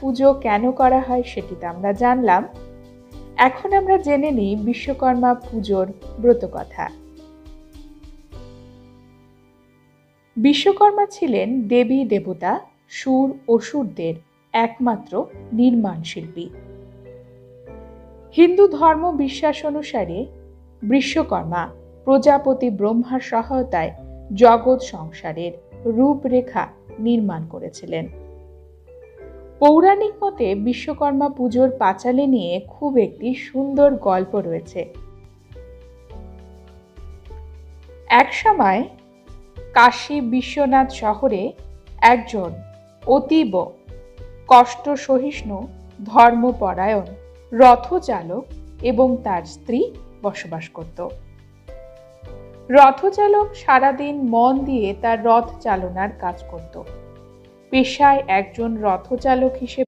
পুজো কেন করা হয় সেটি তো আমরা জানলাম। এখন আমরা জেনে নিই বিশ্বকর্মা পুজোর ব্রতকথা। বিশ্বকর্মা ছিলেন দেবী দেবতা, সুর অসুরদের একমাত্র নির্মাণ শিল্পী। হিন্দু ধর্ম বিশ্বাস অনুসারে বিশ্বকর্মা প্রজাপতি ব্রহ্মার সহায়তায় জগৎ সংসারের রূপরেখা নির্মাণ করেছিলেন। পৌরাণিক মতে বিশ্বকর্মা পুজোর পাঁচালী নিয়ে খুব একটি সুন্দর গল্প রয়েছে। একসময় কাশী বিশ্বনাথ শহরে একজন অতীব কষ্ট সহিষ্ণু, ধর্মপরায়ণ রথচালক এবং তার স্ত্রী বসবাস করত। রথচালক সারাদিন মন দিয়ে তার রথ চালনার কাজ করত। পেশায় একজন রথচালক হিসেবে